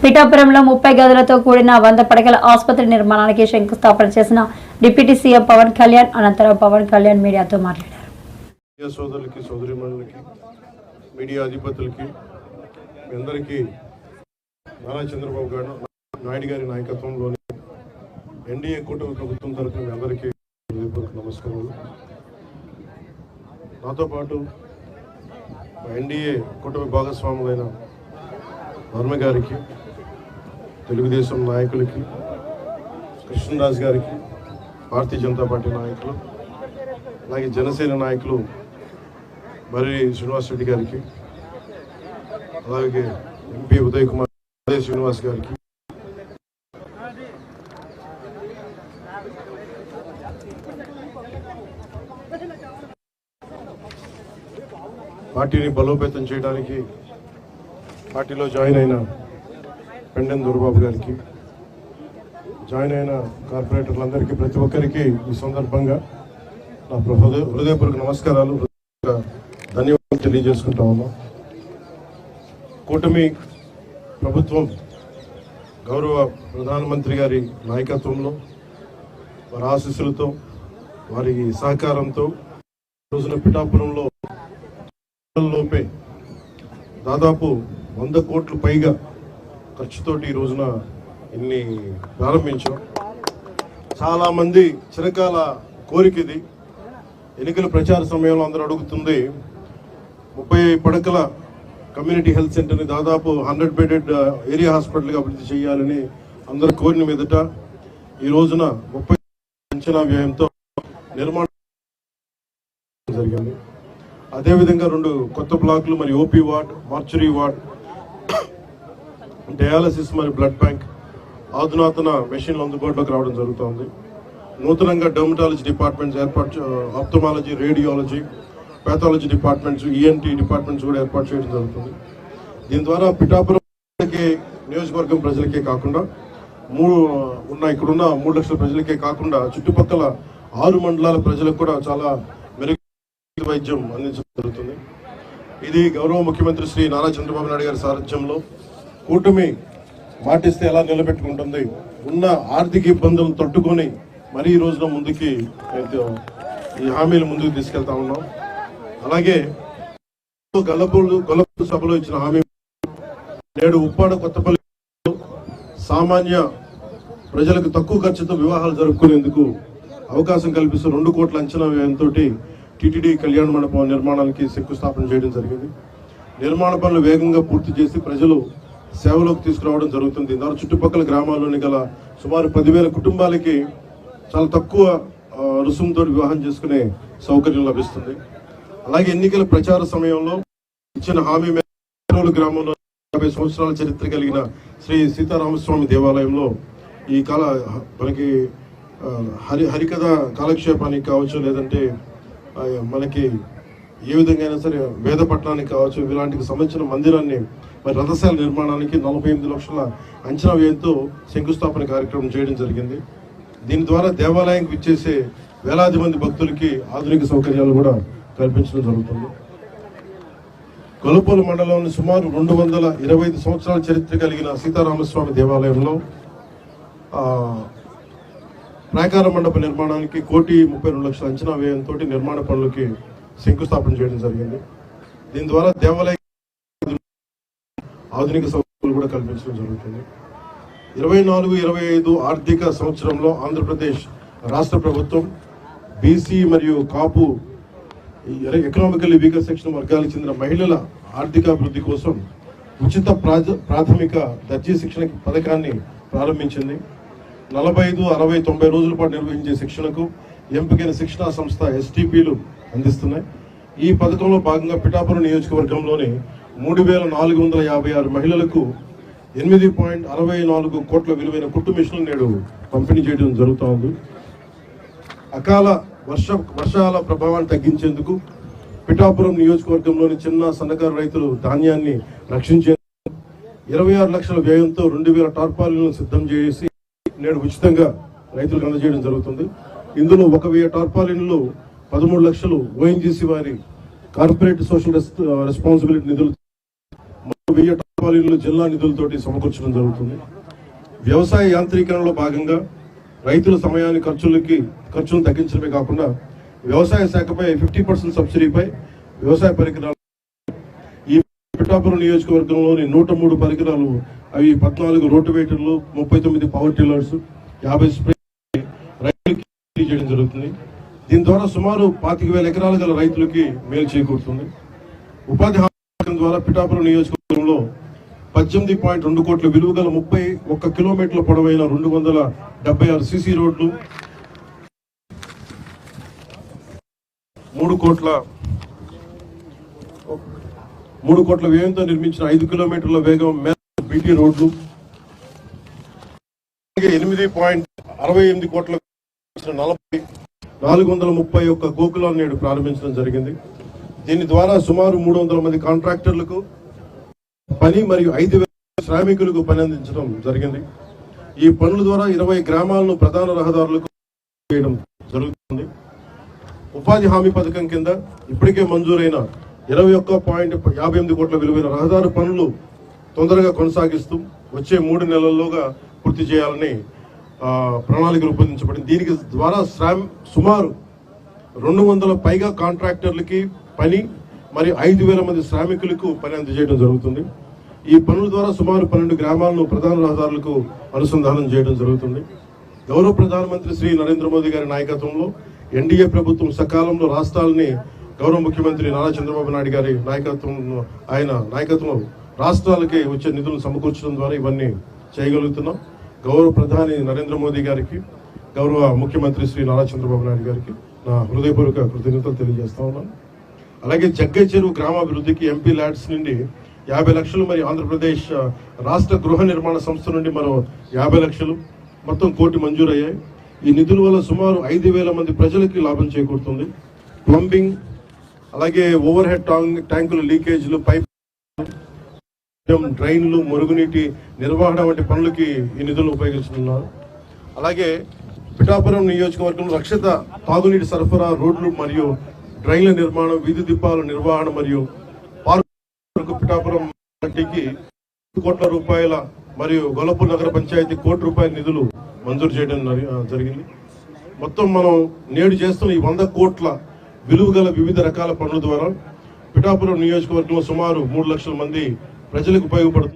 పిఠాపురంలో 30 గదులతో కూడిన 100 పడకల ఆసుపత్రి నిర్మాణానికి శంకుస్థాపన చేసిన డిప్యూటీ సీఎం పవన్ కళ్యాణ్ అనంతరం పవన్ కళ్యాణ్ మీడియాతో మాట్లాడారు. సోదరులకి సోదరీమణులకి మీడియా అధిపతులకి అందరికీ నారా చంద్రబాబు నాయుడు గారి నాయకత్వంలోని ఎన్డీఏ కూటమి ప్రభుత్వం తరఫున మీ అందరికీ నమస్కారాలు. నాతో పాటు ఎన్డీఏ కూటమి భాగస్వాములైన వర్మ గారికి, తెలుగుదేశం నాయకులకి, కృష్ణరాజు గారికి, భారతీయ జనతా పార్టీ నాయకులు, అలాగే జనసేన నాయకులు మర్రి శ్రీనివాస్ రెడ్డి గారికి, అలాగే ఎంపీ ఉదయ్ కుమార్ శ్రీనివాస్ గారికి, పార్టీని బలోపేతం చేయడానికి పార్టీలో జాయిన్ అయిన పెండెం దొరబాబు గారికి, జాయిన్ అయిన కార్పొరేటర్లందరికీ, ప్రతి ఒక్కరికి ఈ సందర్భంగా నా హృదయపూర్వక నమస్కారాలు, ధన్యవాదాలు తెలియజేసుకుంటా ఉన్నాం. కూటమి ప్రభుత్వం గౌరవ ప్రధానమంత్రి గారి నాయకత్వంలో, వారి ఆశీస్సులతో, వారి సహకారంతో రోజున పిఠాపురంలో లోపే దాదాపు 100 కోట్ల పైగా ఖర్చుతోటి ఈ రోజున ఇన్ని ప్రారంభించాం. చాలామంది చిరకాల కోరిక ఇది. ఎన్నికల ప్రచార సమయంలో అందరూ అడుగుతుంది 30 పడకల కమ్యూనిటీ హెల్త్ సెంటర్ని దాదాపు 100 బెడెడ్ ఏరియా హాస్పిటల్గా అభివృద్ధి చేయాలని అందరూ కోరిన మీదట ఈ రోజున 30 అంచనా వ్యయంతో నిర్మాణం జరిగింది. అదేవిధంగా 2 కొత్త బ్లాకులు, మరి OP ward, mortuary ward, dialysis మరియు బ్లడ్ బ్యాంక్, ఆధునాతన మెషిన్లు అందుబాటులోకి రావడం జరుగుతోంది. నూతనంగా dermatology departments ophthalmology, radiology, pathology departments, ENT departments కూడా ఏర్పాటు చేయడం జరుగుతుంది. దీని ద్వారా పిఠాపురం నియోజకవర్గం ప్రజలకే కాకుండా ఇక్కడున్న 3 లక్షల ప్రజలకే కాకుండా చుట్టుపక్కల 6 మండలాల ప్రజలకు కూడా చాలా మెరుగైన వైద్యం అందించడం జరుగుతుంది. ఇది గౌరవ ముఖ్యమంత్రి శ్రీ నారా చంద్రబాబు నాయుడు గారి సారథ్యంలో కూటమి మాటిస్తే ఎలా నిలబెట్టుకుంటుంది, ఉన్న ఆర్థిక ఇబ్బందులను తట్టుకొని మరి ఈ రోజున ముందుకి ఈ హామీలు ముందుకు తీసుకెళ్తా ఉన్నాం. అలాగే గొల్లపూడి సభలో ఇచ్చిన హామీ నేడు ఉప్పాడ కొత్తపల్లి సామాన్య ప్రజలకు తక్కువ ఖర్చుతో వివాహాలు జరుపుకునేందుకు అవకాశం కల్పిస్తూ 2 కోట్ల అంచనా వ్యయంతో టీటీడీ కళ్యాణ మండపం నిర్మాణానికి శంకుస్థాపన చేయడం జరిగింది. నిర్మాణ పనులు వేగంగా పూర్తి చేసి ప్రజలు సేవలోకి తీసుకురావడం జరుగుతుంది. దాని చుట్టుపక్కల గ్రామాల్లోని గల సుమారు 10,000 కుటుంబాలకి చాలా తక్కువ రుసుముతో వివాహం చేసుకునే సౌకర్యం లభిస్తుంది. అలాగే ఎన్నికల ప్రచార సమయంలో ఇచ్చిన హామీ మేరకు గ్రామంలో 50 సంవత్సరాల చరిత్ర కలిగిన శ్రీ సీతారామస్వామి దేవాలయంలో ఈ మనకి హరికథ కాలక్షేపానికి కావచ్చు, లేదంటే మనకి ఏ విధంగా అయినా సరే వేద పట్టణానికి కావచ్చు, ఇలాంటికి సంబంధించిన మందిరాన్ని మరి రథశాల నిర్మాణానికి 48 లక్షల అంచనా వ్యయంతో శంకుస్థాపన కార్యక్రమం చేయడం జరిగింది. దీని ద్వారా దేవాలయానికి విచ్చేసే వేలాది మంది భక్తులకి ఆధునిక సౌకర్యాలు కూడా కల్పించడం జరుగుతుంది. గొల్లపూడి మండలంలోని సుమారు 225 సంవత్సరాల చరిత్ర కలిగిన సీతారామస్వామి దేవాలయంలో ప్రాకార మండప నిర్మాణానికి 1,32 లక్షల అంచనా వ్యయంతో నిర్మాణ పనులకి శంకుస్థాపన చేయడం జరిగింది. దీని ద్వారా దేవాలయ ఆధునిక సౌకర్యాలు కూడా కల్పించడం జరుగుతుంది. 24-25 ఆర్థిక సంవత్సరంలో ఆంధ్రప్రదేశ్ రాష్ట్ర ప్రభుత్వం బీసీ మరియు కాపు ఎకనామికల్లీ వీకర్ సెక్షన్ వర్గాలకు చెందిన మహిళల ఆర్థికాభివృద్ధి కోసం ఉచిత ప్రాథమిక దర్జీ శిక్షణ పథకాన్ని ప్రారంభించింది. 45, 60, 90 రోజుల పాటు నిర్వహించే శిక్షణకు ఎంపికైన శిక్షణా సంస్థ ఎస్టీపీలు అందిస్తున్నాయి. ఈ పథకంలో భాగంగా పిఠాపురం నియోజకవర్గంలోని 3,456 మహిళలకు 8.64 కోట్ల విలువైన కుట్టు మిషన్లు నేడు పంపిణీ చేయడం జరుగుతోంది. అకాల వర్షాల ప్రభావాన్ని తగ్గించేందుకు పిఠాపురం నియోజకవర్గంలోని చిన్న సన్నకారు రైతులు ధాన్యాన్ని రక్షించేందుకు 26 లక్షల వ్యయంతో 2,000 టార్పాలిన్లను సిద్ధం చేసి నేడు ఉచితంగా రైతులకు అందజేయడం జరుగుతుంది. ఇందులో 1,000 టార్పాలిన్లు 13 లక్షలు ఓఎన్జీసీ వారి కార్పొరేట్ సోషల్ రెస్పాన్సిబిలిటీ నిధులు 1,000 జిల్లా నిధులతోటి సమకూర్చడం జరుగుతుంది. వ్యవసాయ యాంత్రీకరణలో భాగంగా రైతుల సమయాన్ని ఖర్చులను తగ్గించడమే కాకుండా వ్యవసాయ శాఖపై 50% సబ్సిడీపై వ్యవసాయ పరికరాలు ఈ పిఠాపురం నియోజకవర్గంలోని 103 పరికరాలు అవి 14 రోటివేటర్లు, 39 పవర్ టిల్లర్స్, 50 స్ప్రే రైతులకి చేయడం జరుగుతుంది. దీని ద్వారా సుమారు 25,000 ఎకరాలు గల రైతులకి మేలు చేకూరుతుంది. ఉపాధి హామీ పథకం ద్వారా పిఠాపురం నియోజకవర్గంలో 18.2 కోట్ల విలువ గల 31 కిలోమీటర్ల పొడవైన 276 సీసీ రోడ్లు, 3 కోట్ల వ్యయంతో నిర్మించిన 5 కిలోమీటర్ల వేగం బీటీ రోడ్లు, 8.68 కోట్ల 431 గోకులాలను నేడు ప్రారంభించడం జరిగింది. దీని ద్వారా సుమారు 300 మంది కాంట్రాక్టర్లకు పని మరియు 5,000 శ్రామికులకు పని అందించడం జరిగింది. ఈ పనుల ద్వారా 20 గ్రామాలను ప్రధాన రహదారులకు చేయడం జరుగుతుంది. ఉపాధి హామీ పథకం కింద ఇప్పటికే మంజూరైన 21.58 కోట్ల విలువైన రహదారి పనులు తొందరగా కొనసాగిస్తూ వచ్చే 3 నెలల్లోగా పూర్తి చేయాలని ప్రణాళిక రూపొందించబడింది. దీనికి ద్వారా సుమారు 200 పైగా కాంట్రాక్టర్లకి పని మరియు 5,000 మంది శ్రామికులకు పని అందజేయడం జరుగుతుంది. ఈ పనుల ద్వారా సుమారు 12 గ్రామాలను ప్రధాన రహదారులకు అనుసంధానం చేయడం జరుగుతుంది. గౌరవ ప్రధానమంత్రి శ్రీ నరేంద్ర మోదీ గారి నాయకత్వంలో ఎన్డీఏ ప్రభుత్వం సకాలంలో రాష్ట్రాలని గౌరవ ముఖ్యమంత్రి నారా చంద్రబాబు నాయుడు గారి నాయకత్వంలో రాష్ట్రాలకి వచ్చే నిధులను సమకూర్చడం ద్వారా ఇవన్నీ చేయగలుగుతున్నాం. గౌరవ ప్రధాని నరేంద్ర మోదీ గారికి, గౌరవ ముఖ్యమంత్రి శ్రీ నారా చంద్రబాబు నాయుడు గారికి నా హృదయపూర్వక కృతజ్ఞతలు తెలియజేస్తా ఉన్నాను. అలాగే జగ్గై చెరువు గ్రామాభివృద్ధికి ఎంపీ ల్యాడ్స్ నుండి 50 లక్షలు, మరియు ఆంధ్రప్రదేశ్ రాష్ట్ర గృహ నిర్మాణ సంస్థ నుండి మరో 50 లక్షలు, మొత్తం 1 కోటి మంజూరయ్యాయి. ఈ నిధుల వల్ల సుమారు 5,000 మంది ప్రజలకి లాభం చేకూరుతుంది. ప్లంబింగ్, అలాగే ఓవర్ హెడ్ ట్యాంకుల లీకేజీలు, పైప్, డ్రైన్లు, మురుగునీటి నిర్వహణ వంటి పనులకి ఈ నిధులు ఉపయోగిస్తున్నారు. అలాగే పిఠాపురం నియోజకవర్గంలో రక్షిత తాగునీటి సరఫరా, రోడ్లు మరియు డ్రైన్ల నిర్మాణం, వీధి దీపాల నిర్వహణ మరియు పార్కు పిఠాపురం వంటికి 1 కోట్ల రూపాయల మరియు గొల్లపూర్ నగర పంచాయతీ 1 కోటి రూపాయల నిధులు మంజూరు చేయడం జరిగింది. మొత్తం మనం నేడు చేస్తున్న ఈ 100 కోట్ల విలువ గల వివిధ రకాల పనుల ద్వారా పిఠాపురం నియోజకవర్గంలో సుమారు 3 లక్షల మంది ప్రజలకు ఉపయోగపడుతుంది.